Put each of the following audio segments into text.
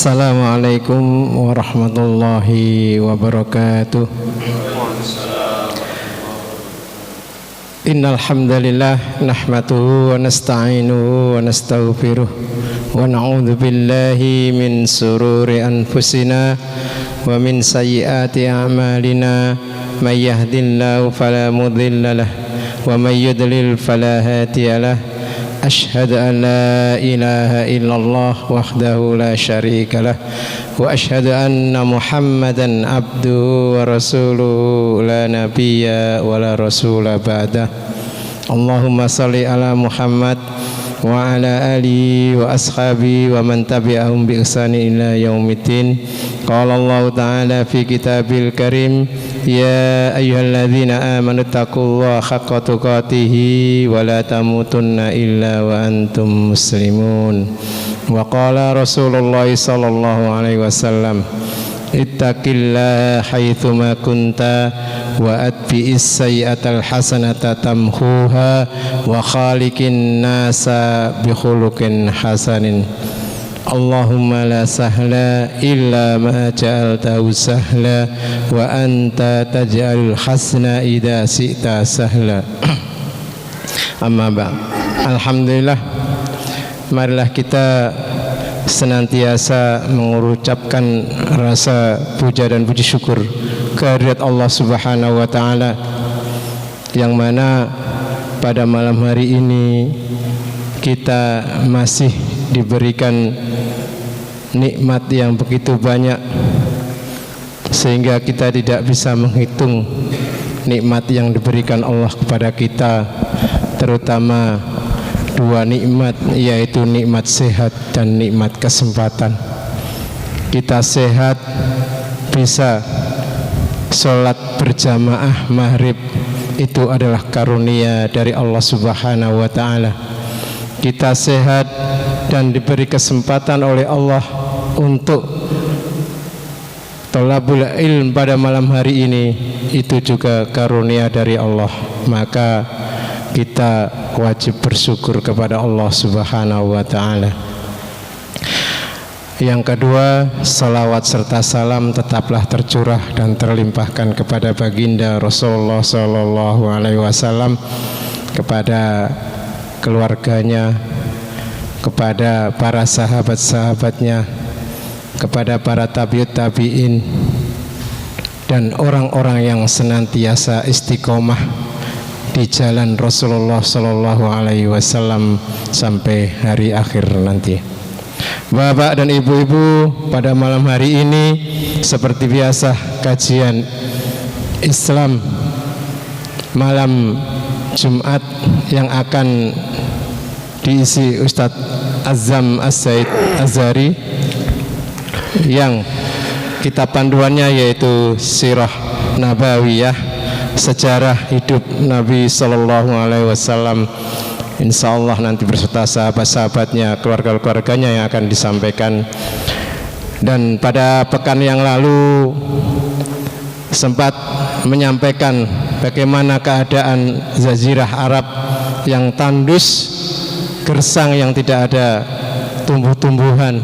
Assalamualaikum warahmatullahi wabarakatuh. Innal hamdalillah nahmaduhu wa nasta'inuhu wa nastaghfiruh wa na'udzu billahi min sururi anfusina wa min sayyiati a'malina may yahdihillahu fala mudilla lahu wa may yudlil fala hadiya lahu. Asyhadu an la ilaha illallah wahdahu la syarika lah wa asyhadu anna Muhammadan abduhu wa rasuluhu la nabiyya wa la rasula ba'dah. Allahumma salli ala Muhammad wa ala alihi wa ashabihi wa man tabi'ahum bi ihsani ila yaumiddin. Qala Allah ta'ala fi kitabil karim, ya ayyuhalladzina amanu taqullaha haqqa tuqatih wa la tamutunna illa wa antum muslimun. Wa qala Rasulullah sallallahu alaihi wasallam, ittaqillaha haitsu ma kunta wa atbi'is sayyi'atal hasanata tamhuha wa khaliqin nasa bi khuluqin hasanin. Allahumma la sahla illa ma ja'altahu sahla wa anta taj'alul hasna idza syi'ta sahla. Amma ba'd. Alhamdulillah, marilah kita senantiasa mengucapkan rasa puja dan puji syukur kehadirat Allah Subhanahu wa taala, yang mana pada malam hari ini kita masih diberikan nikmat yang begitu banyak sehingga kita tidak bisa menghitung nikmat yang diberikan Allah kepada kita, terutama dua nikmat, yaitu nikmat sehat dan nikmat kesempatan. Kita sehat, bisa sholat berjamaah maghrib, itu adalah karunia dari Allah Subhanahu wa ta'ala. Kita sehat dan diberi kesempatan oleh Allah untuk thalabul ilm pada malam hari ini, itu juga karunia dari Allah. Maka kita wajib bersyukur kepada Allah Subhanahu wa ta'ala. Yang kedua, salawat serta salam tetaplah tercurah dan terlimpahkan kepada baginda Rasulullah sallallahu alaihi wasallam, kepada keluarganya, kepada para sahabat-sahabatnya, kepada para tabi'ut tabi'in, dan orang-orang yang senantiasa istiqomah di jalan Rasulullah sallallahu alaihi wasallam sampai hari akhir nanti. Bapak dan ibu-ibu, pada malam hari ini seperti biasa kajian Islam malam Jumat yang akan diisi Ustadz Azam As-Said Azhari, yang kitab panduannya yaitu Sirah Nabawiyah, sejarah hidup Nabi Sallallahu Alaihi Wasallam. Insya Allah nanti beserta sahabat-sahabatnya, keluarga-keluarganya yang akan disampaikan. Dan pada pekan yang lalu sempat menyampaikan bagaimana keadaan Jazirah Arab yang tandus, gersang, yang tidak ada tumbuh-tumbuhan,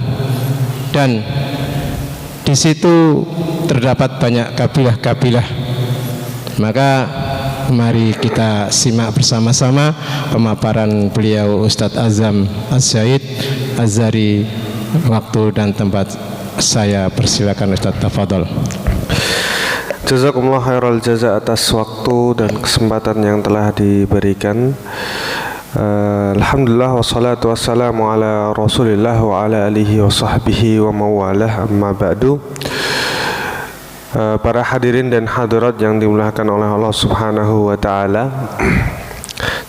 dan di situ terdapat banyak kabilah-kabilah. Maka mari kita simak bersama-sama pemaparan beliau Ustadz Azam As-Said Azhari. Waktu dan tempat saya persilakan Ustadz, tafadhol. Jazakumullah khairal jaza atas waktu dan kesempatan yang telah diberikan. Alhamdulillah wassalatu wassalamu ala Rasulillah wa ala alihi wa sahbihi wa mawalah, amma ba'du. Para hadirin dan hadirat yang dimuliakan oleh Allah Subhanahu wa ta'ala,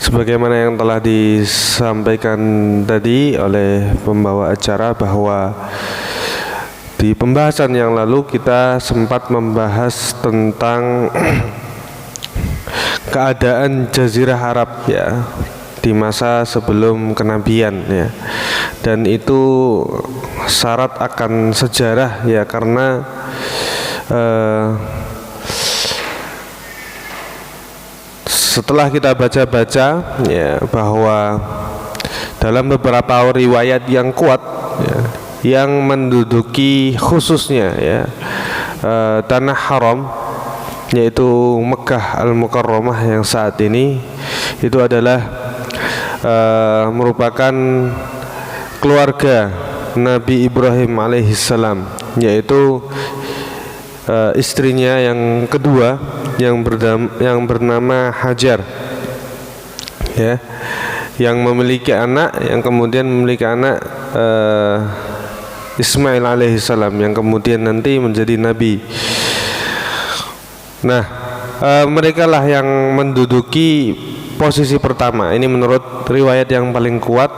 sebagaimana yang telah disampaikan tadi oleh pembawa acara, bahwa di pembahasan yang lalu kita sempat membahas tentang keadaan Jazirah Arab ya di masa sebelum kenabian ya, dan itu syarat akan sejarah ya, karena setelah kita baca-baca ya, bahwa dalam beberapa riwayat yang kuat ya, yang menduduki khususnya ya tanah haram, yaitu Mekah Al-Mukarramah yang saat ini itu adalah merupakan keluarga Nabi Ibrahim alaihissalam, yaitu istrinya yang kedua yang bernama Hajar ya, yang memiliki anak, yang kemudian memiliki anak Ismail alaihissalam, yang kemudian nanti menjadi nabi. Nah, mereka lah yang menduduki posisi pertama. Ini menurut riwayat yang paling kuat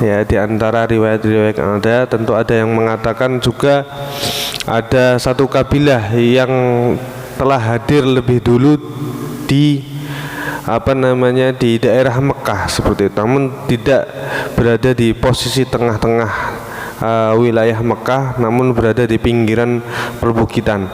ya, di antara riwayat-riwayat yang ada. Tentu ada yang mengatakan juga ada satu kabilah yang telah hadir lebih dulu di di daerah Mekah seperti itu, namun tidak berada di posisi tengah-tengah wilayah Mekah, namun berada di pinggiran perbukitan.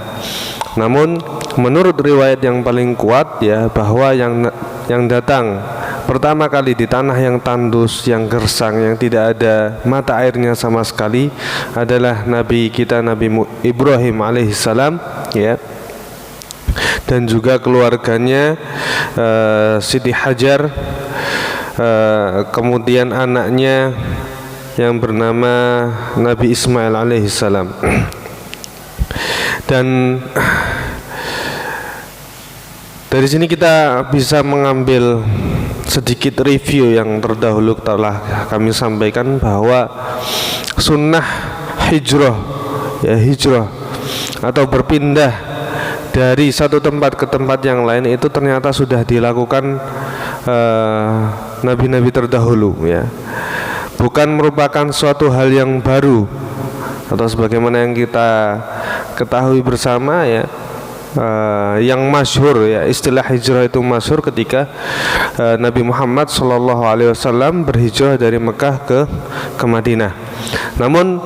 Namun menurut riwayat yang paling kuat ya, bahwa yang datang pertama kali di tanah yang tandus, yang gersang, yang tidak ada mata airnya sama sekali adalah Nabi kita Nabi Ibrahim alaihissalam ya, dan juga keluarganya Siti Hajar, kemudian anaknya yang bernama Nabi Ismail alaihissalam. Dan dari sini kita bisa mengambil sedikit review yang terdahulu telah kami sampaikan, bahwa sunnah hijrah ya, hijrah atau berpindah dari satu tempat ke tempat yang lain itu ternyata sudah dilakukan nabi-nabi terdahulu ya, bukan merupakan suatu hal yang baru, atau sebagaimana yang kita ketahui bersama ya, yang masyhur ya, istilah hijrah itu masyhur ketika Nabi Muhammad SAW berhijrah dari Mekah ke Madinah. Namun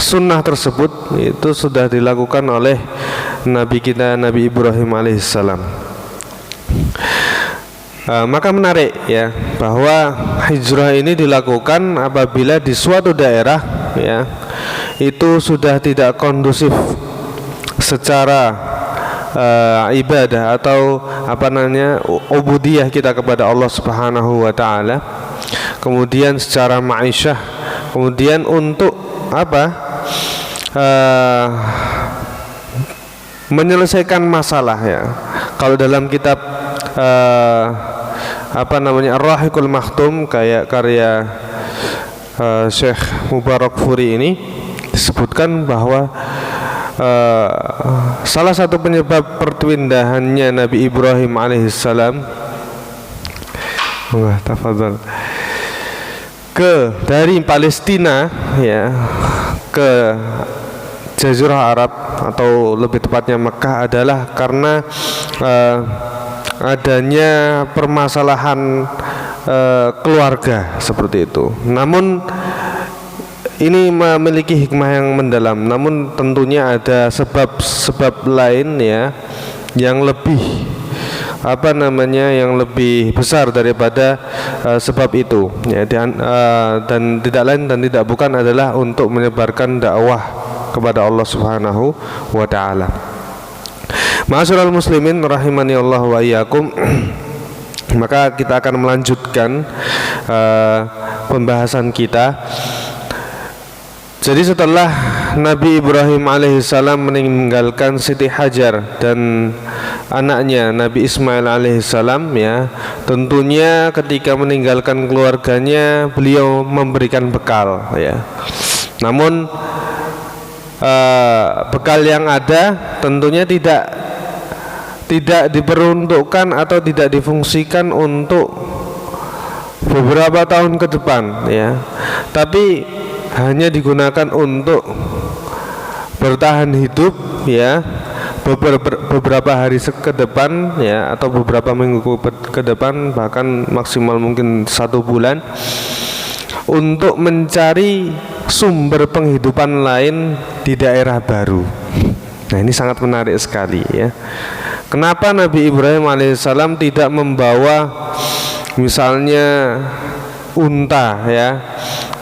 sunnah tersebut itu sudah dilakukan oleh Nabi kita Nabi Ibrahim alaihissalam. Maka menarik ya, bahwa hijrah ini dilakukan apabila di suatu daerah ya itu sudah tidak kondusif secara ibadah atau ubudiyah kita kepada Allah Subhanahu wa taala, kemudian secara ma'isyah, kemudian untuk menyelesaikan masalah ya. Kalau dalam kitab Ar-Rahiqul Maktum, kayak karya Syekh Mubarakfuri ini, disebutkan bahwa salah satu penyebab perpindahannya Nabi Ibrahim alaihissalam dari Palestina ya ke Jazirah Arab, atau lebih tepatnya Mekah, adalah karena adanya permasalahan keluarga seperti itu. Namun ini memiliki hikmah yang mendalam, namun tentunya ada sebab-sebab lain ya, yang lebih yang lebih besar daripada sebab itu ya, dan tidak lain dan tidak bukan adalah untuk menyebarkan dakwah kepada Allah Subhanahu wa taala. Ma'asyiral muslimin rahimani Allah wa iyyakum. Maka kita akan melanjutkan pembahasan kita. Jadi setelah Nabi Ibrahim alaihissalam meninggalkan Siti Hajar dan anaknya Nabi Ismail alaihissalam ya, tentunya ketika meninggalkan keluarganya beliau memberikan bekal ya. Namun bekal yang ada tentunya tidak diperuntukkan atau tidak difungsikan untuk beberapa tahun ke depan ya, tapi hanya digunakan untuk bertahan hidup ya, beberapa hari ke depan ya, atau beberapa minggu ke depan, bahkan maksimal mungkin 1 bulan, untuk mencari sumber penghidupan lain di daerah baru. Nah, ini sangat menarik sekali ya. Kenapa Nabi Ibrahim alaihissalam tidak membawa misalnya unta ya,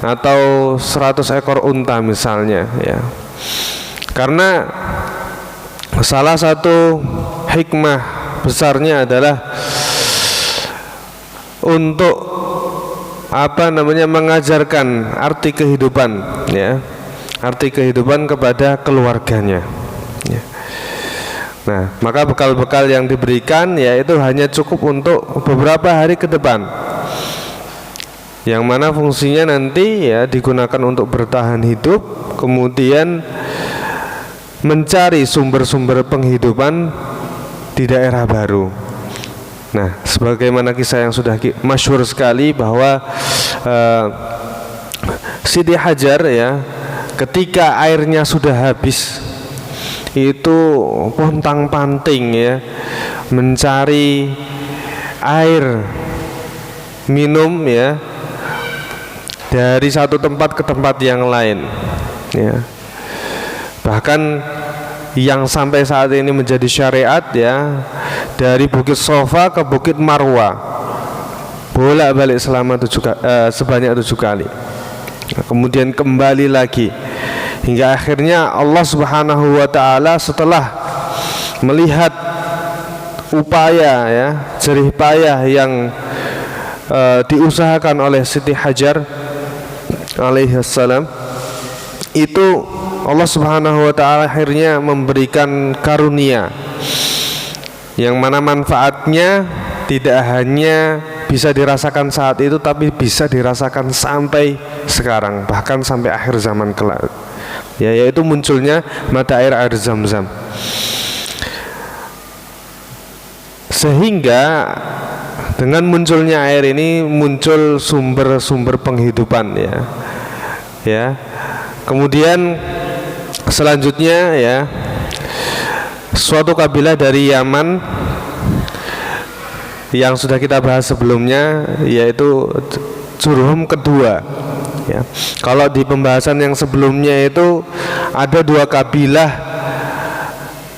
atau 100 ekor unta misalnya ya. Karena salah satu hikmah besarnya adalah untuk mengajarkan arti kehidupan ya, arti kehidupan kepada keluarganya ya. Nah, maka bekal-bekal yang diberikan yaitu hanya cukup untuk beberapa hari ke depan, yang mana fungsinya nanti ya digunakan untuk bertahan hidup, kemudian mencari sumber-sumber penghidupan di daerah baru. Nah, sebagaimana kisah yang sudah masyhur sekali bahwa Siti Hajar ya, ketika airnya sudah habis, itu pontang-panting ya mencari air minum ya dari satu tempat ke tempat yang lain ya. Bahkan yang sampai saat ini menjadi syariat ya, dari Bukit Sofa ke Bukit Marwa bolak-balik selama sebanyak 7 kali. Nah, kemudian kembali lagi hingga akhirnya Allah Subhanahu wa taala setelah melihat upaya ya, jerih payah yang diusahakan oleh Siti Hajar alaihissalam, itu Allah Subhanahu wa taala akhirnya memberikan karunia yang mana manfaatnya tidak hanya bisa dirasakan saat itu, tapi bisa dirasakan sampai sekarang, bahkan sampai akhir zaman kelak ya, yaitu munculnya mata air Zam-Zam. Sehingga dengan munculnya air ini muncul sumber-sumber penghidupan ya. Ya. Kemudian selanjutnya ya, suatu kabilah dari Yaman yang sudah kita bahas sebelumnya, yaitu Jurhum kedua ya. Kalau di pembahasan yang sebelumnya itu ada 2 kabilah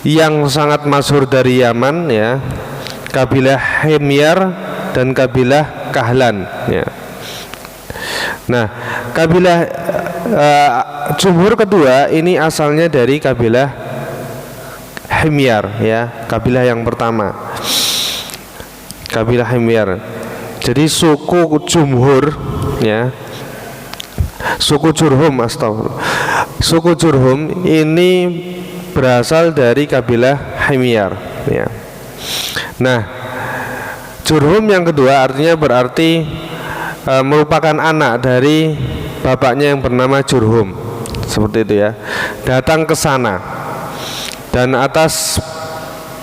yang sangat masyhur dari Yaman ya, kabilah Himyar dan kabilah Kahlan ya. Nah, kabilah Jumhur kedua ini asalnya dari kabilah Himyar ya, kabilah yang pertama, kabilah Himyar. Jadi suku Jumhur ya, suku Jurhum, suku Jurhum ini berasal dari kabilah Himyar ya. Nah, Jurhum yang kedua artinya berarti merupakan anak dari bapaknya yang bernama Jurhum, seperti itu ya, datang ke sana dan atas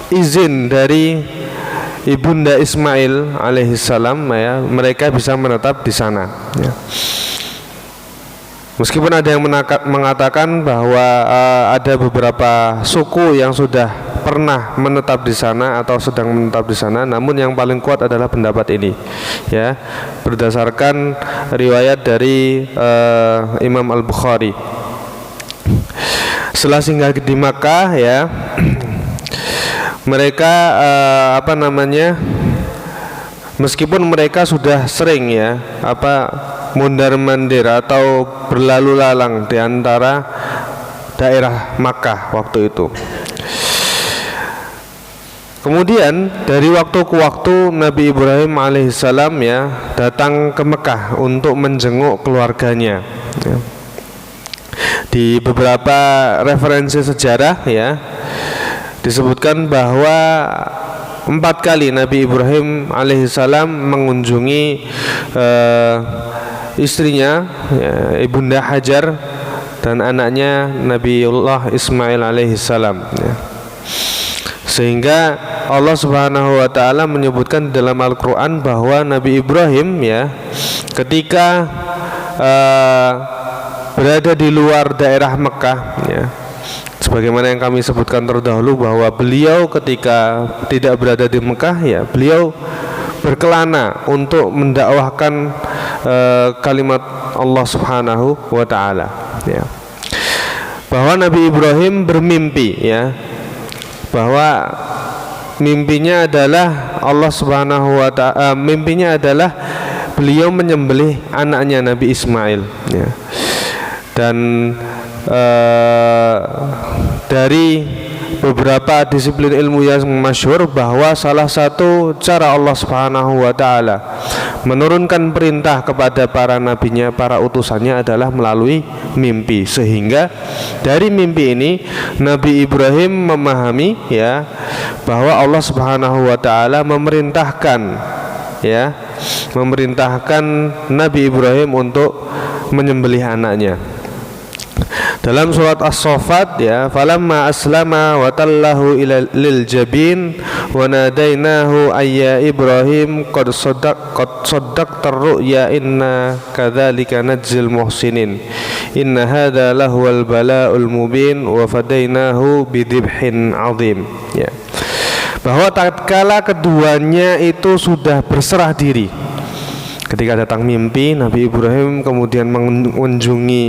izin dari ibunda Ismail alaihissalam ya, mereka bisa menetap di sana ya. Meskipun ada yang mengatakan bahwa ada beberapa suku yang sudah pernah menetap di sana atau sedang menetap di sana, namun yang paling kuat adalah pendapat ini ya, berdasarkan riwayat dari Imam Al-Bukhari. Setelah singgah di Makkah ya, mereka meskipun mereka sudah sering ya mondar-mandir atau berlalu lalang di antara daerah Makkah waktu itu. Kemudian dari waktu ke waktu Nabi Ibrahim alaihissalam ya datang ke Mekah untuk menjenguk keluarganya ya. Di beberapa referensi sejarah ya disebutkan bahwa 4 kali Nabi Ibrahim alaihissalam mengunjungi istrinya ya, Ibunda Hajar dan anaknya Nabiullah Ismail alaihissalam ya. Sehingga Allah Subhanahu wa taala menyebutkan dalam Al-Qur'an bahwa Nabi Ibrahim ya ketika berada di luar daerah Mekah ya, sebagaimana yang kami sebutkan terdahulu bahwa beliau ketika tidak berada di Mekah ya, beliau berkelana untuk mendakwahkan kalimat Allah Subhanahu wa taala ya. Bahwa Nabi Ibrahim bermimpi ya, bahwa mimpinya adalah Allah Subhanahu wa taala, mimpinya adalah beliau menyembelih anaknya Nabi Ismail, ya. Dan dari beberapa disiplin ilmu yang masyhur bahwa salah satu cara Allah Subhanahu wa taala menurunkan perintah kepada para nabinya, para utusannya adalah melalui mimpi. Sehingga dari mimpi ini Nabi Ibrahim memahami, ya, bahwa Allah Subhanahu wa taala memerintahkan Nabi Ibrahim untuk menyembelih anaknya. Dalam surat As-Saffat, ya, falamma aslama wa tallahu lil jabin wa nadainahu ayya Ibrahim qad saddaqta ar-ru'ya inna kadzalika najzil muhsinin inna hadza lahuwal bala'ul mubin wa fadainahu bidibhin 'adzim, ya. Bahwa tatkala keduanya itu sudah berserah diri, ketika datang mimpi, Nabi Ibrahim kemudian mengunjungi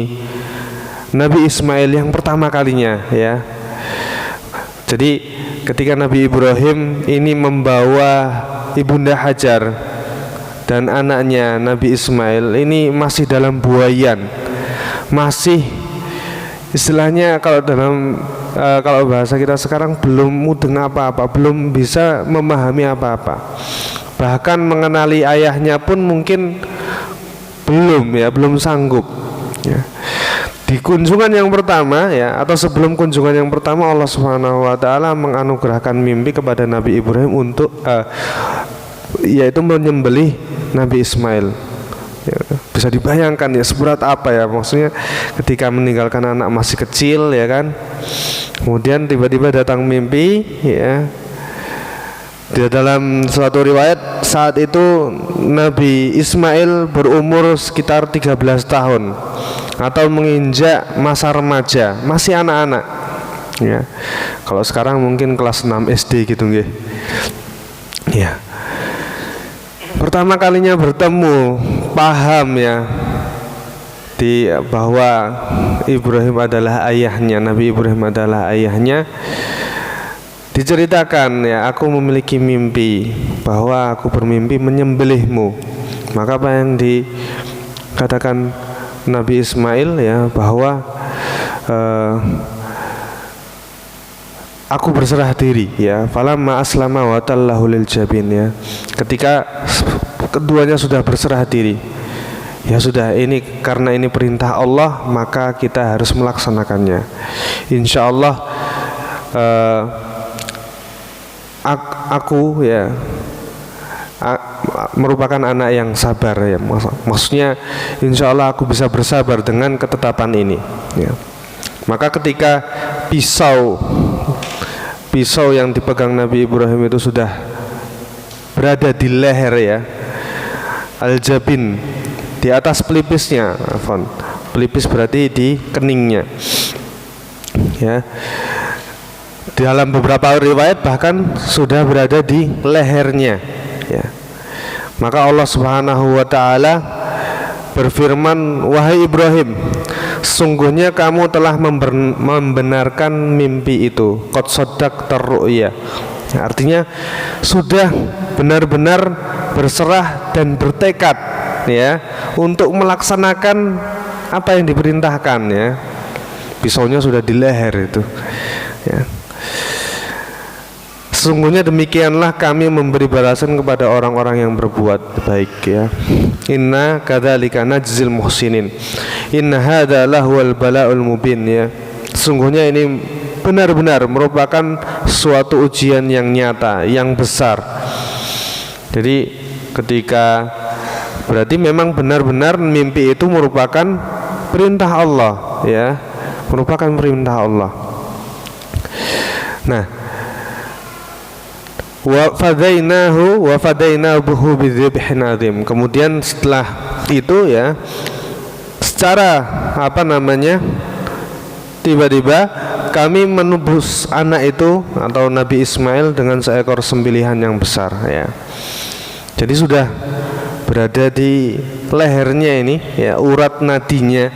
Nabi Ismail yang pertama kalinya, ya. Jadi ketika Nabi Ibrahim ini membawa Ibunda Hajar dan anaknya Nabi Ismail ini masih dalam buayan, masih istilahnya kalau bahasa kita sekarang belum mudeng apa-apa, belum bisa memahami apa-apa, bahkan mengenali ayahnya pun mungkin belum sanggup, ya. Di kunjungan yang pertama, ya, atau sebelum kunjungan yang pertama, Allah Subhanahu wa taala menganugerahkan mimpi kepada Nabi Ibrahim untuk yaitu menyembelih Nabi Ismail. Ya, bisa dibayangkan, ya, seberat apa, ya, maksudnya ketika meninggalkan anak masih kecil, ya kan. Kemudian tiba-tiba datang mimpi, ya. Di dalam suatu riwayat saat itu Nabi Ismail berumur sekitar 13 tahun atau menginjak masa remaja, masih anak-anak, ya. Kalau sekarang mungkin kelas 6 SD gitu, nggih. Ya. Pertama kalinya bertemu, paham, ya, bahwa Ibrahim adalah ayahnya, Nabi Ibrahim adalah ayahnya. Diceritakan, ya, aku memiliki mimpi bahwa aku bermimpi menyembelihmu. Maka apa yang dikatakan Nabi Ismail, ya, bahwa aku berserah diri, ya, falamma aslama wa tallahu lil jabin, ya. Ketika keduanya sudah berserah diri, ya sudah, ini karena ini perintah Allah, maka kita harus melaksanakannya. Insyaallah aku, ya, merupakan anak yang sabar, ya. Maksudnya insya Allah aku bisa bersabar dengan ketetapan ini, ya. Maka ketika pisau yang dipegang Nabi Ibrahim itu sudah berada di leher, ya, al-jabin, di atas pelipisnya, pelipis berarti di keningnya, ya. Dalam beberapa riwayat bahkan sudah berada di lehernya, ya. Maka Allah Subhanahu wa taala berfirman, wahai Ibrahim, sungguhnya kamu telah membenarkan mimpi itu, qad saddaqta ar-ru'ya. Artinya sudah benar-benar berserah dan bertekad, ya, untuk melaksanakan apa yang diperintahkan, ya. Pisaunya sudah di leher itu, ya. Sesungguhnya demikianlah kami memberi balasan kepada orang-orang yang berbuat baik, ya. Inna kadzalika najzil muhsinin. Inna hadza lahuwal bala'ul mubin, ya. Sesungguhnya ini benar-benar merupakan suatu ujian yang nyata, yang besar. Jadi ketika berarti memang benar-benar mimpi itu merupakan perintah Allah, ya. Merupakan perintah Allah. Nah, wa fadainahu bidzibhin adzim. Kemudian setelah itu, ya, secara tiba-tiba kami menebus anak itu atau Nabi Ismail dengan seekor sembelihan yang besar, ya. Jadi sudah berada di lehernya ini, ya, urat nadinya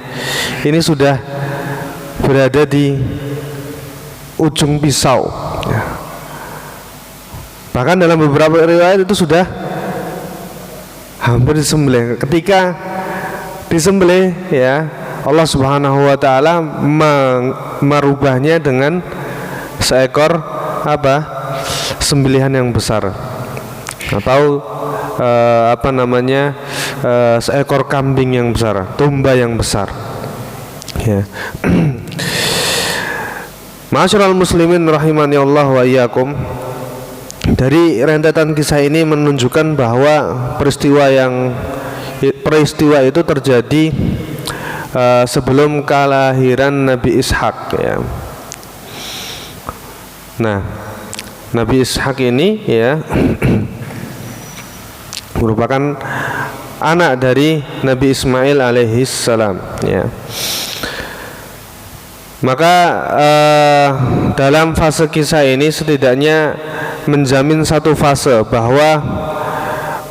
ini sudah berada di ujung pisau, ya. Bahkan dalam beberapa riwayat itu sudah hampir disembelih. Ketika disembelih ya, Allah Subhanahu wa taala merubahnya dengan seekor sembelihan yang besar, atau seekor kambing yang besar, domba yang besar ya. Ma'asyiral muslimin rahimani Allah wa iyyakum. Dari rentetan kisah ini menunjukkan bahwa peristiwa itu terjadi sebelum kelahiran Nabi Ishak ya. Nah, Nabi Ishak ini ya merupakan anak dari Nabi Ismail alaihi salam ya. Maka dalam fase kisah ini setidaknya menjamin satu fase bahwa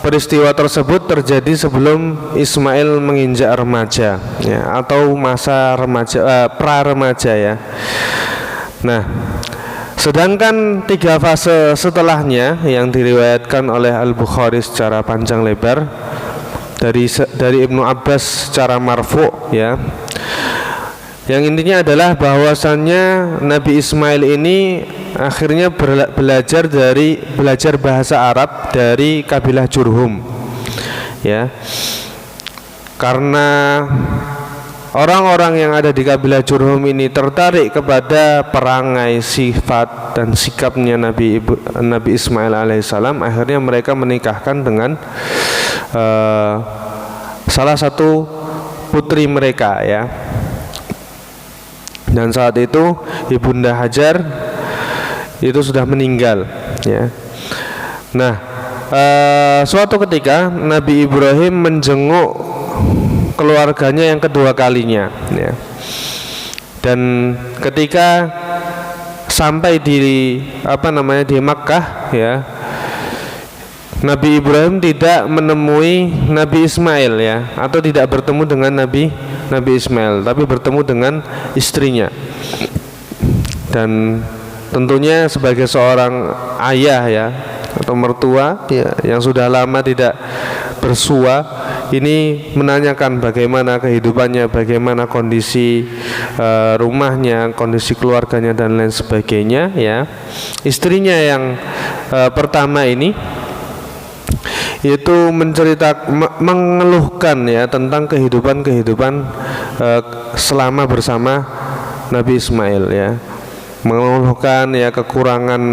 peristiwa tersebut terjadi sebelum Ismail menginjak remaja ya, atau masa remaja, pra-remaja ya. Nah, sedangkan 3 fase setelahnya yang diriwayatkan oleh Al-Bukhari secara panjang lebar dari Ibnu Abbas secara marfu ya, yang intinya adalah bahwasannya Nabi Ismail ini akhirnya belajar bahasa Arab dari kabilah Jurhum ya, karena orang-orang yang ada di kabilah Jurhum ini tertarik kepada perangai, sifat dan sikapnya Nabi Ismail alaihissalam. Akhirnya mereka menikahkan dengan salah satu putri mereka ya. Dan saat itu Ibunda Hajar itu sudah meninggal ya. Nah, suatu ketika Nabi Ibrahim menjenguk keluarganya yang kedua kalinya ya. Dan ketika sampai di di Makkah ya, Nabi Ibrahim tidak menemui Nabi Ismail ya, atau tidak bertemu dengan Nabi Ismail, tapi bertemu dengan istrinya. Dan tentunya sebagai seorang ayah ya, atau mertua ya, yang sudah lama tidak bersua, ini menanyakan bagaimana kehidupannya, bagaimana kondisi rumahnya, kondisi keluarganya dan lain sebagainya ya. Istrinya yang pertama ini itu mengeluhkan ya tentang kehidupan selama bersama Nabi Ismail ya, mengeluhkan ya kekurangan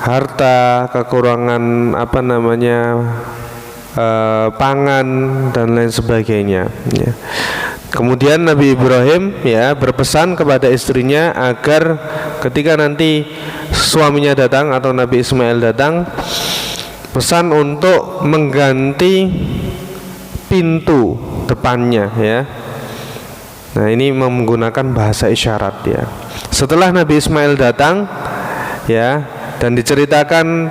harta, kekurangan pangan dan lain sebagainya ya. Kemudian Nabi Ibrahim ya berpesan kepada istrinya agar ketika nanti suaminya datang atau Nabi Ismail datang, pesan untuk mengganti pintu depannya ya. Nah, ini menggunakan bahasa isyarat ya. Setelah Nabi Ismail datang ya, dan diceritakan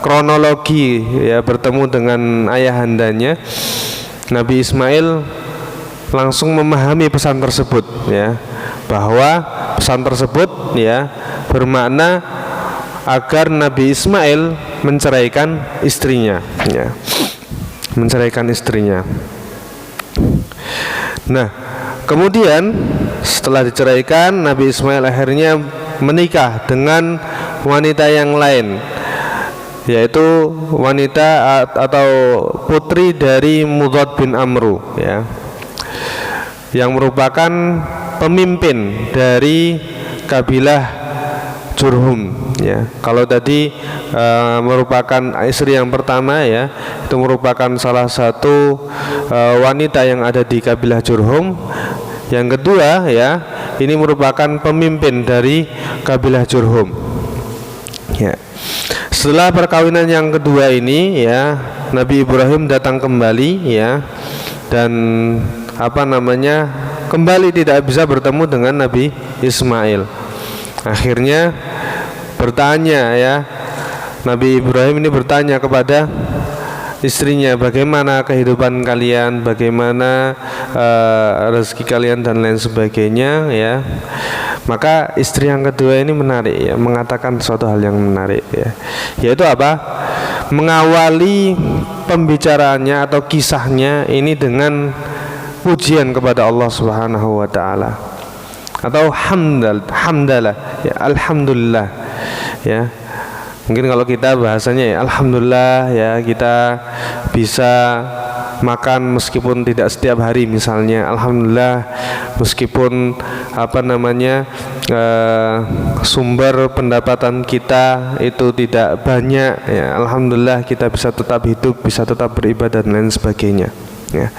kronologi ya bertemu dengan ayahandanya, Nabi Ismail langsung memahami pesan tersebut ya, bahwa pesan tersebut ya bermakna agar Nabi Ismail menceraikan istrinya ya, menceraikan istrinya. Nah, kemudian setelah diceraikan, Nabi Ismail akhirnya menikah dengan wanita yang lain, yaitu wanita atau putri dari Mudad bin Amru ya, yang merupakan pemimpin dari kabilah Jurhum ya. Kalau tadi merupakan istri yang pertama ya, itu merupakan salah satu wanita yang ada di kabilah Jurhum. Yang kedua ya, ini merupakan pemimpin dari kabilah Jurhum ya. Setelah perkawinan yang kedua ini ya, Nabi Ibrahim datang kembali ya, dan kembali tidak bisa bertemu dengan Nabi Ismail. Akhirnya bertanya ya, Nabi Ibrahim ini bertanya kepada istrinya, bagaimana kehidupan kalian, bagaimana rezeki kalian dan lain sebagainya, ya. Maka istri yang kedua ini menarik, ya, mengatakan suatu hal yang menarik, ya, yaitu apa? Mengawali pembicaraannya atau kisahnya ini dengan pujian kepada Allah Subhanahu wa taala, atau hamdalah, ya, alhamdulillah, ya. Mungkin kalau kita bahasanya ya alhamdulillah, ya, kita bisa makan meskipun tidak setiap hari misalnya, alhamdulillah, meskipun sumber pendapatan kita itu tidak banyak, ya, alhamdulillah kita bisa tetap hidup, bisa tetap beribadah dan lain sebagainya, ya.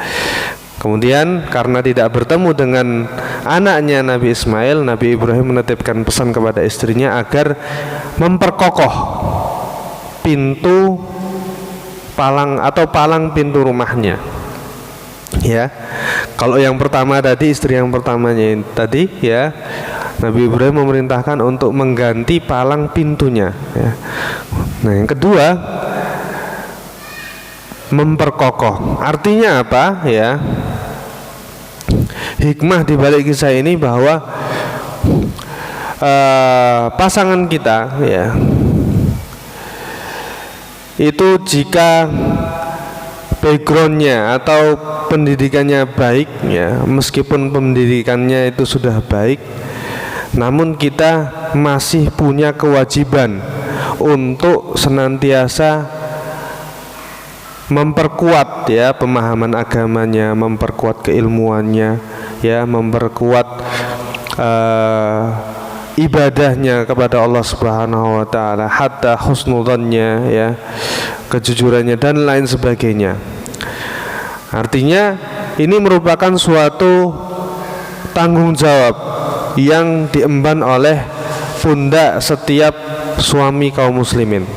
Kemudian karena tidak bertemu dengan anaknya Nabi Ismail, Nabi Ibrahim menitipkan pesan kepada istrinya agar memperkokoh pintu palang pintu rumahnya, ya. Kalau yang pertama tadi, istri yang pertamanya tadi, ya, Nabi Ibrahim memerintahkan untuk mengganti palang pintunya, ya. Nah, yang kedua, memperkokoh. Artinya apa, ya? Hikmah di balik kisah ini bahwa pasangan kita, ya, itu jika backgroundnya atau pendidikannya baik, ya, meskipun pendidikannya itu sudah baik, namun kita masih punya kewajiban untuk senantiasa memperkuat, ya, pemahaman agamanya, memperkuat keilmuannya, ya, memperkuat ibadahnya kepada Allah Subhanahu wa taala, hatta husnudzannya, ya, kejujurannya dan lain sebagainya. Artinya ini merupakan suatu tanggung jawab yang diemban oleh pundak setiap suami kaum muslimin,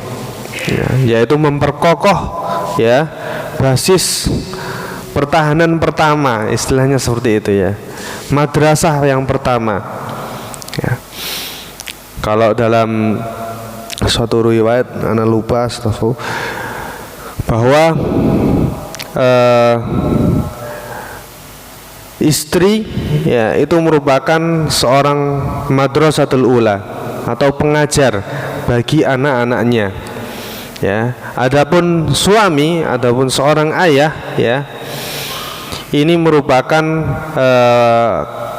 ya, yaitu memperkokoh, ya, basis pertahanan pertama, istilahnya seperti itu, ya, madrasah yang pertama, ya. Kalau dalam suatu riwayat, ana lupa, bahwa istri, ya, itu merupakan seorang madrasatul ula atau pengajar bagi anak-anaknya, ya. Adapun suami, adapun seorang ayah, ya, ini merupakan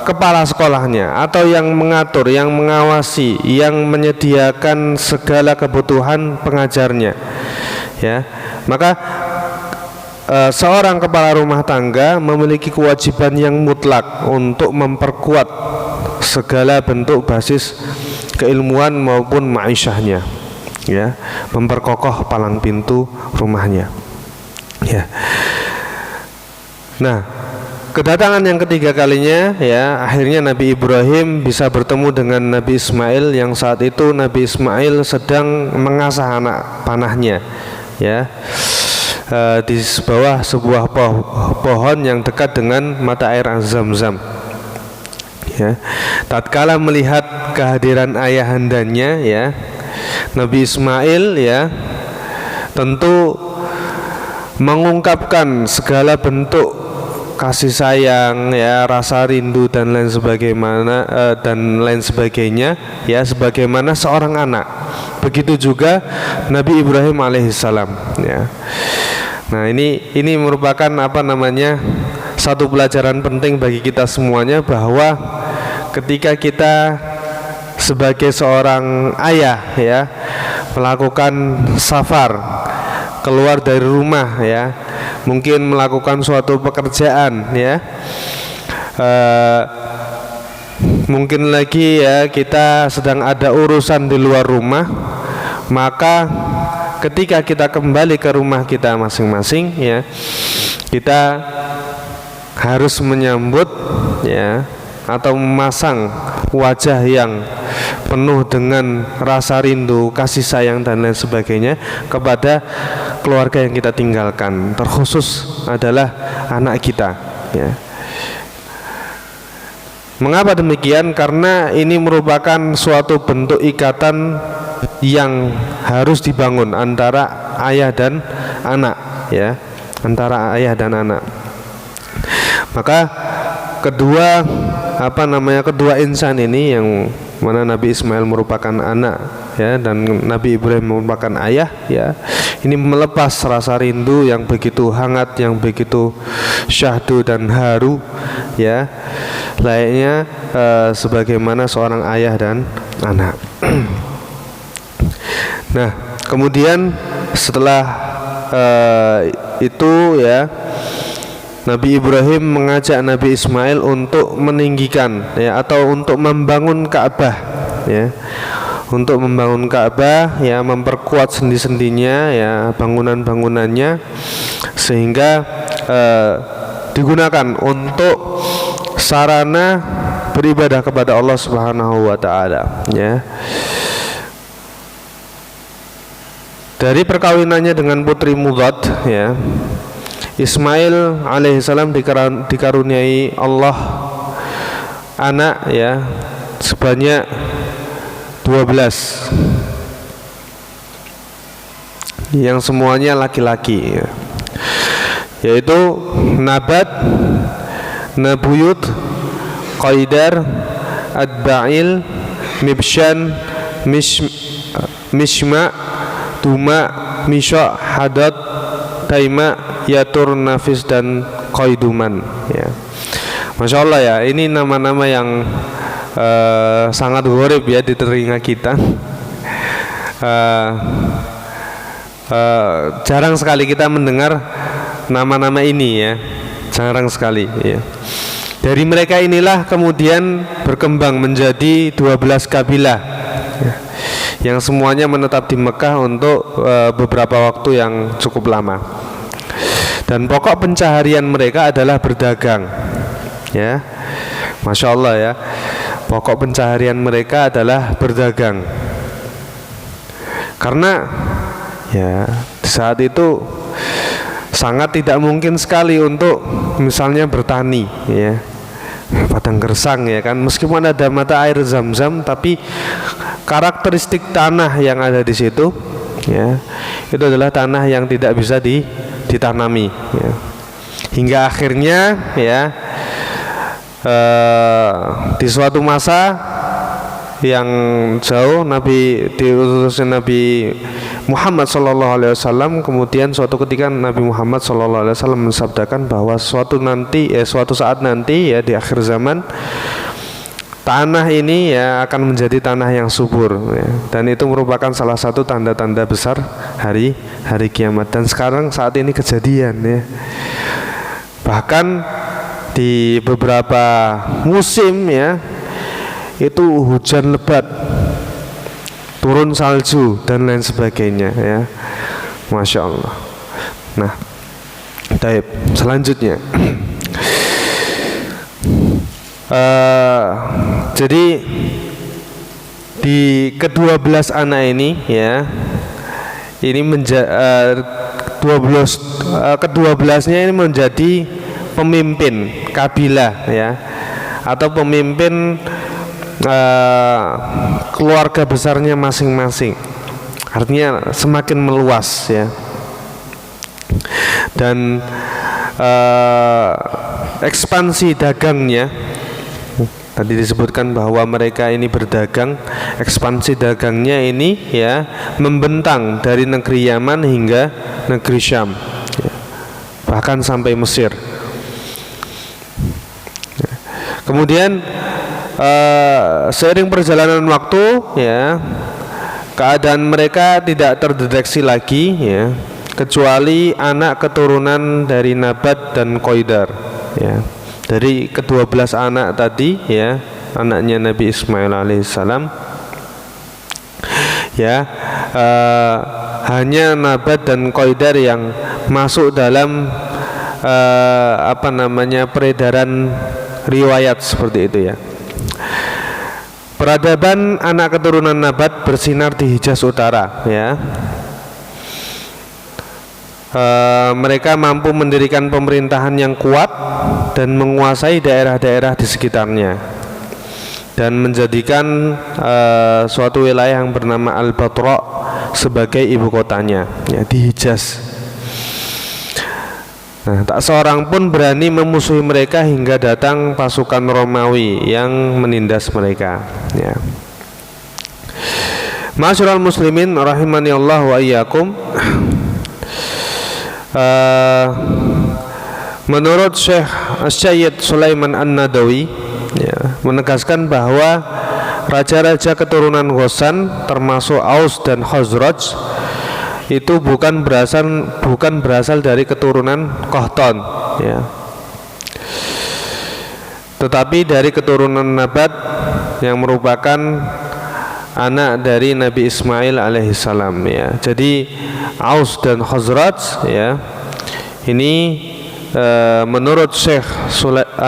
kepala sekolahnya atau yang mengatur, yang mengawasi, yang menyediakan segala kebutuhan pengajarnya, ya. Maka seorang kepala rumah tangga memiliki kewajiban yang mutlak untuk memperkuat segala bentuk basis keilmuan maupun ma'isyahnya, ya, memperkokoh palang pintu rumahnya, ya. Nah, kedatangan yang ketiga kalinya, ya, akhirnya Nabi Ibrahim bisa bertemu dengan Nabi Ismail yang saat itu Nabi Ismail sedang mengasah anak panahnya, ya, di bawah sebuah pohon yang dekat dengan mata air Zam-Zam, ya. Tatkala melihat kehadiran ayahandanya, ya, Nabi Ismail, ya, tentu mengungkapkan segala bentuk kasih sayang, ya, rasa rindu dan lain sebagainya, ya, sebagaimana seorang anak. Begitu juga Nabi Ibrahim alaihissalam, ya. Nah, ini merupakan satu pelajaran penting bagi kita semuanya, bahwa ketika kita sebagai seorang ayah, ya, melakukan safar, keluar dari rumah, ya, mungkin melakukan suatu pekerjaan, ya, mungkin lagi, ya, kita sedang ada urusan di luar rumah, maka ketika kita kembali ke rumah kita masing-masing, ya, kita harus menyambut, ya, atau memasang wajah yang penuh dengan rasa rindu, kasih sayang dan lain sebagainya kepada keluarga yang kita tinggalkan, terkhusus adalah anak kita, ya. Mengapa demikian? Karena ini merupakan suatu bentuk ikatan yang harus dibangun antara ayah dan anak, ya, antara ayah dan anak. Maka kedua insan ini, yang mana Nabi Ismail merupakan anak ya dan Nabi Ibrahim merupakan ayah ya, ini melepas rasa rindu yang begitu hangat, yang begitu syahdu dan haru ya, layaknya sebagaimana seorang ayah dan anak. Nah, kemudian setelah itu ya, Nabi Ibrahim mengajak Nabi Ismail untuk meninggikan ya, atau untuk membangun Ka'bah ya, untuk membangun Ka'bah ya, memperkuat sendi-sendinya ya, bangunan-bangunannya, sehingga digunakan untuk sarana beribadah kepada Allah Subhanahu wa taala ya. Dari perkawinannya dengan putri Mudad ya, Ismail alaihissalam dikaruniai Allah anak ya sebanyak 12, yang semuanya laki-laki ya, yaitu Nabat, Nabuyut, Qaidar, Adba'il, Mibshan, Mishma, Tuma, Misha, Hadad, Taima, Yatur, Nafis, dan Qaiduman ya. Masya Allah ya, ini nama-nama yang sangat gharib ya di telinga kita. Jarang sekali kita mendengar nama-nama ini ya, jarang sekali ya. Dari mereka inilah kemudian berkembang menjadi 12 kabilah ya, yang semuanya menetap di Mekah untuk beberapa waktu yang cukup lama. Dan pokok pencaharian mereka adalah berdagang ya. Masya Allah ya, pokok pencaharian mereka adalah berdagang. Karena ya saat itu sangat tidak mungkin sekali untuk misalnya bertani ya, padang gersang ya kan, meskipun ada mata air Zam-Zam, tapi karakteristik tanah yang ada di situ ya, itu adalah tanah yang tidak bisa ditanami ya. Hingga akhirnya ya di suatu masa yang jauh, diutusnya Nabi Muhammad SAW, kemudian suatu ketika Nabi Muhammad SAW mensabdakan bahwa suatu saat nanti ya, di akhir zaman, tanah ini ya akan menjadi tanah yang subur ya. Dan itu merupakan salah satu tanda-tanda besar hari kiamat. Dan sekarang saat ini kejadian ya. Bahkan di beberapa musim ya, itu hujan lebat, turun salju dan lain sebagainya ya. Masya Allah. Nah, taib, selanjutnya jadi di ke-12 anak ini ya, ini ke-12-nya ini menjadi pemimpin kabilah ya, atau pemimpin keluarga besarnya masing-masing. Artinya semakin meluas ya. Dan ekspansi dagangnya, tadi disebutkan bahwa mereka ini berdagang, ekspansi dagangnya ini ya membentang dari negeri Yaman hingga negeri Syam ya, bahkan sampai Mesir. Kemudian seiring perjalanan waktu ya, keadaan mereka tidak terdeteksi lagi ya, kecuali anak keturunan dari Nabat dan Qaidar ya. Dari ke-12 anak tadi ya, anaknya Nabi Ismail alaihissalam ya, hanya Nabat dan Qaidar yang masuk dalam peredaran riwayat seperti itu ya. Peradaban anak keturunan Nabat bersinar di Hijaz Utara ya. Mereka mampu mendirikan pemerintahan yang kuat dan menguasai daerah-daerah di sekitarnya, dan menjadikan suatu wilayah yang bernama Al-Batra sebagai ibu kotanya ya, di Hijaz. Nah, tak seorang pun berani memusuhi mereka hingga datang pasukan Romawi yang menindas mereka. Ya. Ma'asyiral muslimin rahimani Allah wa iyyakum. Menurut Syekh Sayyid Sulaiman An-Nadawi, ya, menegaskan bahwa raja-raja keturunan Ghassan termasuk Aus dan Khazraj itu bukan berasal dari keturunan Qahtan, ya, tetapi dari keturunan Nabat yang merupakan anak dari Nabi Ismail alaihissalam, ya. Jadi Aus dan Khazraj, ya, ini menurut Syekh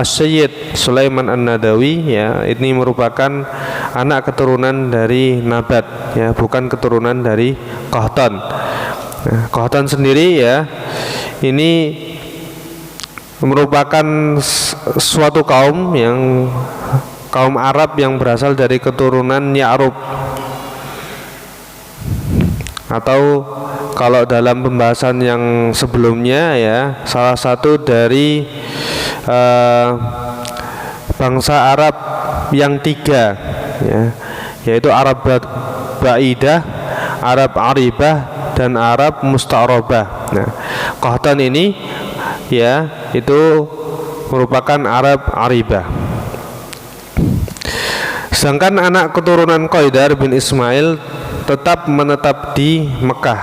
Sayyid Sulaiman An-Nadawi, ya, ini merupakan anak keturunan dari Nabat, ya, bukan keturunan dari Qahtan. Nah, Qahtan sendiri, ya, ini merupakan suatu kaum Arab yang berasal dari keturunan Ya'rub, atau kalau dalam pembahasan yang sebelumnya, ya, salah satu dari bangsa Arab yang tiga, ya, yaitu Arab Ba'idah, Arab Aribah, dan Arab Musta'rabah. Nah, Qahtan ini, ya, itu merupakan Arab Aribah. Sedangkan anak keturunan Qaidar bin Ismail tetap menetap di Mekah,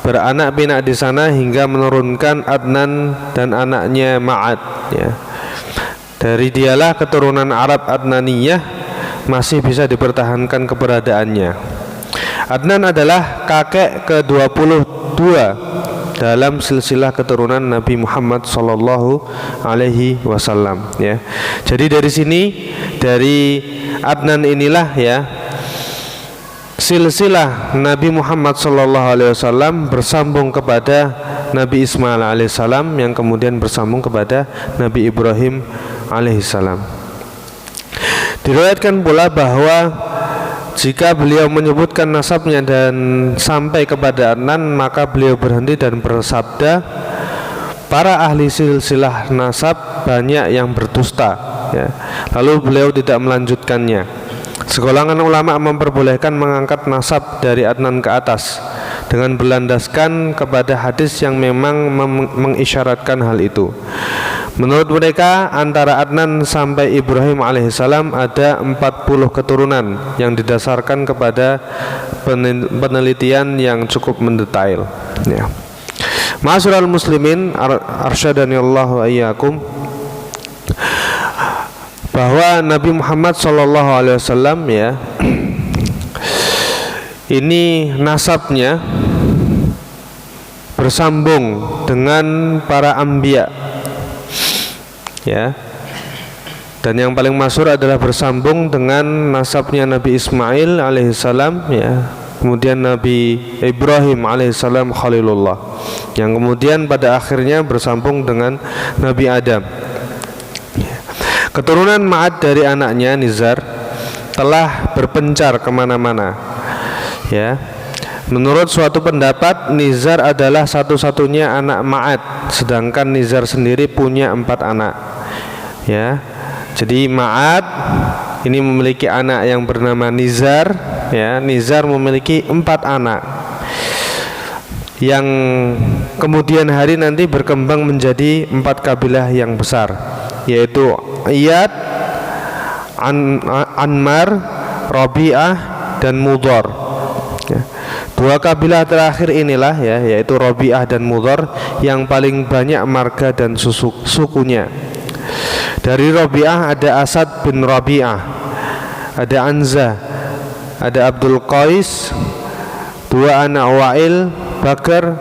beranak pinak di sana hingga menurunkan Adnan dan anaknya Ma'ad, ya. Dari dialah keturunan Arab Adnaniyah masih bisa dipertahankan keberadaannya. Adnan adalah kakek ke-22 dalam silsilah keturunan Nabi Muhammad sallallahu alaihi wasallam, ya. Jadi dari sini, dari Adnan inilah, ya, silsilah Nabi Muhammad sallallahu alaihi wasallam bersambung kepada Nabi Ismail alaihissalam, yang kemudian bersambung kepada Nabi Ibrahim alaihissalam. Diriwayatkan pula bahwa jika beliau menyebutkan nasabnya dan sampai kepada Adnan, maka beliau berhenti dan bersabda, para ahli silsilah nasab banyak yang berdusta, ya. Lalu beliau tidak melanjutkannya. Segolongan ulama memperbolehkan mengangkat nasab dari Adnan ke atas dengan berlandaskan kepada hadis yang memang mengisyaratkan hal itu. Menurut mereka, antara Adnan sampai Ibrahim alaihissalam ada 40 keturunan yang didasarkan kepada penelitian yang cukup mendetail, ya. Ma'asyiral muslimin arsyadani-Allah wa iyyakum, bahwa Nabi Muhammad sallallahu alaihi wasallam, ya, ini nasabnya bersambung dengan para anbiya, ya. Dan yang paling masyhur adalah bersambung dengan nasabnya Nabi Ismail alaihissalam, ya. Kemudian Nabi Ibrahim alaihissalam Khalilullah, yang kemudian pada akhirnya bersambung dengan Nabi Adam. Keturunan Ma'ad dari anaknya Nizar telah berpencar kemana-mana, ya. Menurut suatu pendapat, Nizar adalah satu-satunya anak Ma'ad, sedangkan Nizar sendiri punya 4 anak, ya. Jadi Ma'ad ini memiliki anak yang bernama Nizar, ya. Nizar memiliki 4 anak yang kemudian hari nanti berkembang menjadi 4 kabilah yang besar, yaitu Iyad, Anmar, Rabi'ah, dan Mudhar, ya. 2 kabilah terakhir inilah, ya, yaitu Rabi'ah dan Mudhar, yang paling banyak marga dan sukunya. Dari Rabi'ah ada Asad bin Rabi'ah, ada Anza, ada Abdul Qais, 2 anak Wa'il, Bakar,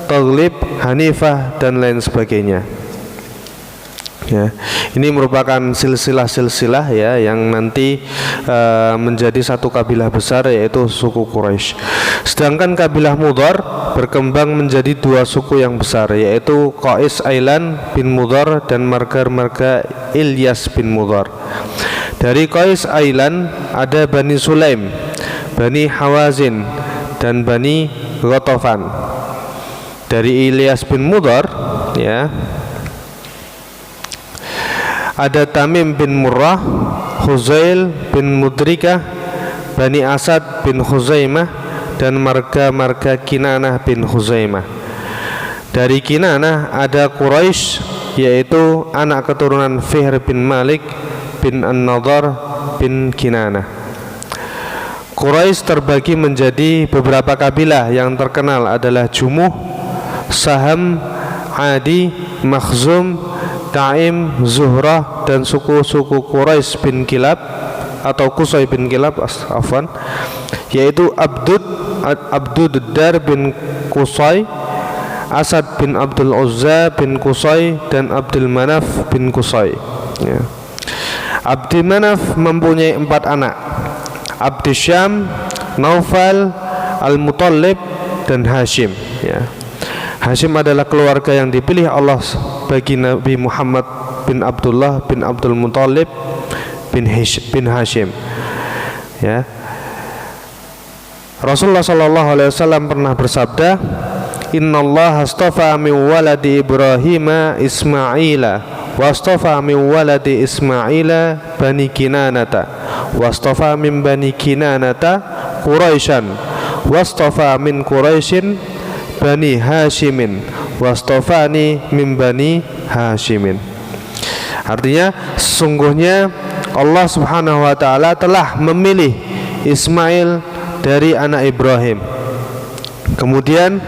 Taghlib, Hanifah, dan lain sebagainya, ya. Ini merupakan silsilah-silsilah, ya, yang nanti menjadi satu kabilah besar, yaitu suku Quraisy. Sedangkan kabilah Mudhar berkembang menjadi 2 suku yang besar, yaitu Qais Ailan bin Mudhar dan marga-marga Ilyas bin Mudhar. Dari Qais Ailan ada Bani Sulaim, Bani Hawazin, dan Bani Ghatafan. Dari Ilyas bin Mudhar ya. Ada Tamim bin Murrah, Huzail bin Mudrikah, Bani Asad bin Khuzaimah, dan marga-marga Kinanah bin Khuzaimah. Dari Kinanah ada Quraisy, yaitu anak keturunan Fihr bin Malik bin An-Nadhar bin Kinanah. Quraisy terbagi menjadi beberapa kabilah. Yang terkenal adalah Jumuh, Saham, Adi, Makhzum, Taim, Zuhrah, dan suku-suku Quraisy bin Kilab atau Qusay bin Kilab, afwan, yaitu Abduddar bin Qusay, Asad bin Abdul Uzza bin Qusay, dan Abdul Manaf bin Qusay, ya. Abdi Manaf mempunyai 4 anak: Abdi Syam, Naufal, Al-Muttalib, dan Hashim, ya. Hashim adalah keluarga yang dipilih Allah bagi Nabi Muhammad bin Abdullah bin Abdul Muttalib bin Hashim, ya. Rasulullah sallallahu alaihi wasallam pernah bersabda, "Innallaha astafa min waladi Ibrahim Ismaila, wa astafa min waladi Ismaila Bani Kinanata, wa astafa min Bani Kinanata Quraisyan, wa astafa min Quraisyin Bani Hashimin, wastofani min Bani Hashimin." Artinya, sesungguhnya Allah Subhanahu wa taala telah memilih Ismail dari anak Ibrahim, kemudian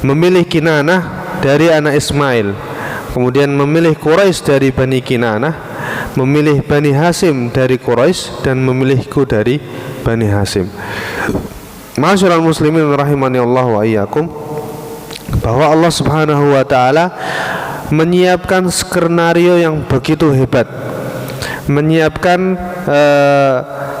memilih Kinanah dari anak Ismail, kemudian memilih Quraisy dari Bani Kinanah, memilih Bani Hashim dari Quraisy, dan memilihku dari Bani Hashim. Ma'asyiral muslimin rahimani Allah wa iyyakum, bahwa Allah Subhanahu wa taala menyiapkan skenario yang begitu hebat, menyiapkan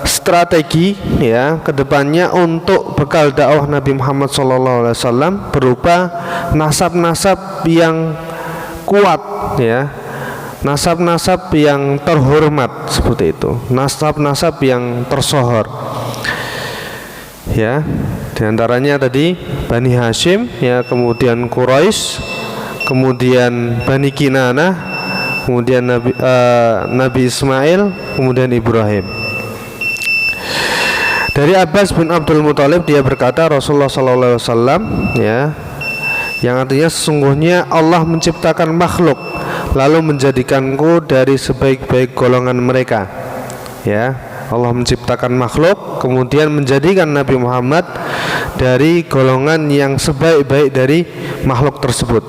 strategi, ya, kedepannya untuk bekal dakwah Nabi Muhammad SAW berupa nasab-nasab yang kuat, ya, nasab-nasab yang terhormat, seperti itu, nasab-nasab yang tersohor, ya. Di antaranya tadi Bani Hashim, ya, kemudian Quraisy, kemudian Bani Kinanah, kemudian Nabi Ismail, kemudian Ibrahim. Dari Abbas bin Abdul Muttalib, dia berkata, Rasulullah SAW, ya, yang artinya sesungguhnya Allah menciptakan makhluk lalu menjadikanku dari sebaik-baik golongan mereka, ya. Allah menciptakan makhluk kemudian menjadikan Nabi Muhammad dari golongan yang sebaik-baik dari makhluk tersebut,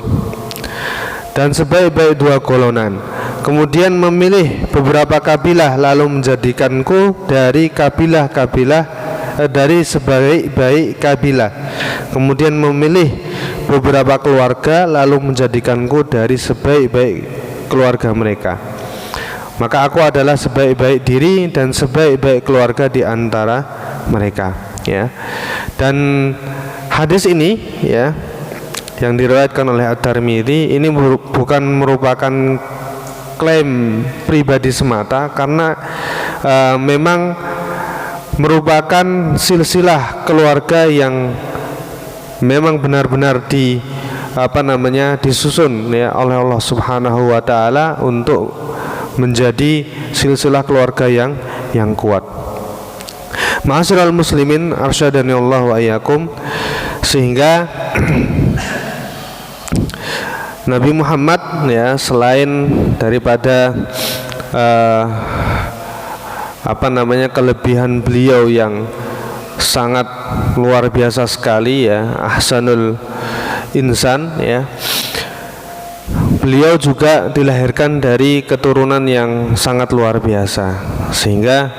dan sebaik-baik 2 golongan. Kemudian memilih beberapa kabilah lalu menjadikanku dari kabilah-kabilah dari sebaik-baik kabilah. Kemudian memilih beberapa keluarga lalu menjadikanku dari sebaik-baik keluarga mereka. Maka aku adalah sebaik-baik diri dan sebaik-baik keluarga di antara mereka, ya. Dan hadis ini, ya, yang diriwayatkan oleh At-Tirmidzi, ini bukan merupakan klaim pribadi semata, karena memang merupakan silsilah keluarga yang memang benar-benar disusun, ya, oleh Allah Subhanahu wa taala untuk menjadi silsilah keluarga yang kuat. Ma'asyiral muslimin arsyadani Allah wa iyyakum, sehingga Nabi Muhammad, ya, selain daripada kelebihan beliau yang sangat luar biasa sekali, ya, ahsanul insan, ya, beliau juga dilahirkan dari keturunan yang sangat luar biasa, sehingga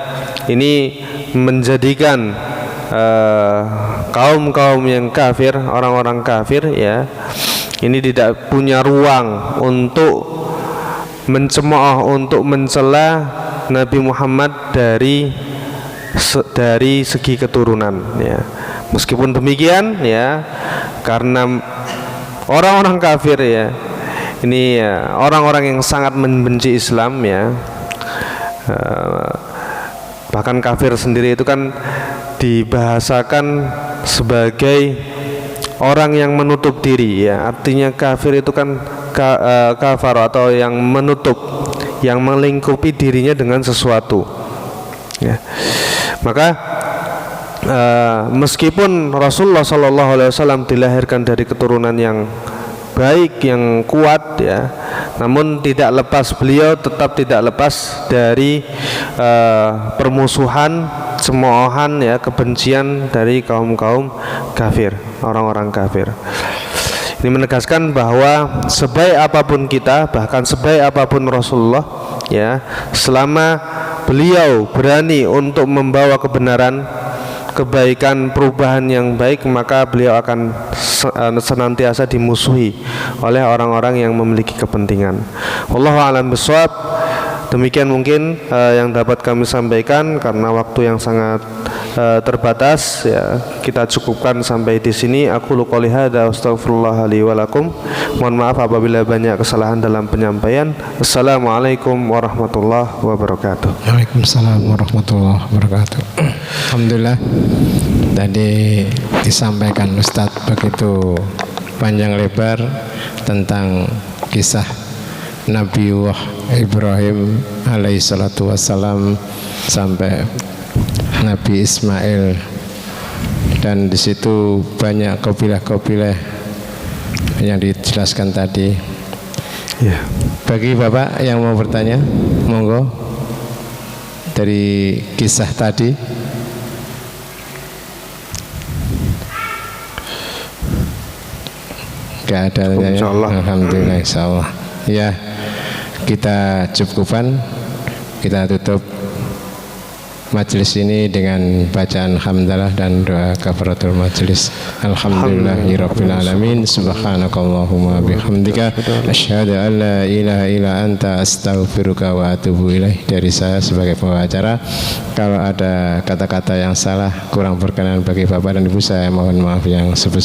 ini menjadikan kaum-kaum yang kafir, orang-orang kafir, ya, ini tidak punya ruang untuk mencemooh, untuk mencela Nabi Muhammad dari segi keturunan, ya. Meskipun demikian, ya, karena orang-orang kafir, ya, ini, ya, orang-orang yang sangat membenci Islam, ya, bahkan kafir sendiri itu kan dibahasakan sebagai orang yang menutup diri, ya. Artinya kafir itu kan kafar atau yang menutup, yang melingkupi dirinya dengan sesuatu. Ya. Maka meskipun Rasulullah SAW dilahirkan dari keturunan yang baik, yang kuat, ya, namun tidak lepas, beliau tetap tidak lepas dari permusuhan, cemoohan, ya, kebencian dari kaum kafir, orang-orang kafir. Ini menegaskan bahwa sebaik apapun kita, bahkan sebaik apapun Rasulullah, ya, selama beliau berani untuk membawa kebenaran, kebaikan, perubahan yang baik, maka beliau akan senantiasa dimusuhi oleh orang-orang yang memiliki kepentingan. Wallahu a'lam bishawab. Demikian mungkin yang dapat kami sampaikan, karena waktu yang sangat terbatas, ya, kita cukupkan sampai di sini. Aku qouli hadza astaghfirullah li wa lakum. Mohon maaf apabila banyak kesalahan dalam penyampaian. Assalamualaikum warahmatullahi wabarakatuh. Waalaikumsalam warahmatullahi wabarakatuh. Alhamdulillah, tadi disampaikan Ustadz begitu panjang lebar tentang kisah Nabiullah Ibrahim alaihi salatu wassalam sampai Nabi Ismail, dan di situ banyak kabilah-kabilah yang dijelaskan tadi. Ya. Bagi Bapak yang mau bertanya, monggo, dari kisah tadi. Gak ada ya? Alhamdulillah, insyaallah. Ya, kita cukupkan, kita tutup majelis ini dengan bacaan hamdalah dan doa kafaratul majelis. Alhamdulillahirabbil alamin. Subhanakallahumma bihamdika asyhadu an la ilaha illa anta astaghfiruka wa atubu ilaih. Dari saya sebagai pembicara, kalau ada kata-kata yang salah, kurang berkenan bagi Bapak dan Ibu, saya mohon maaf yang sebesar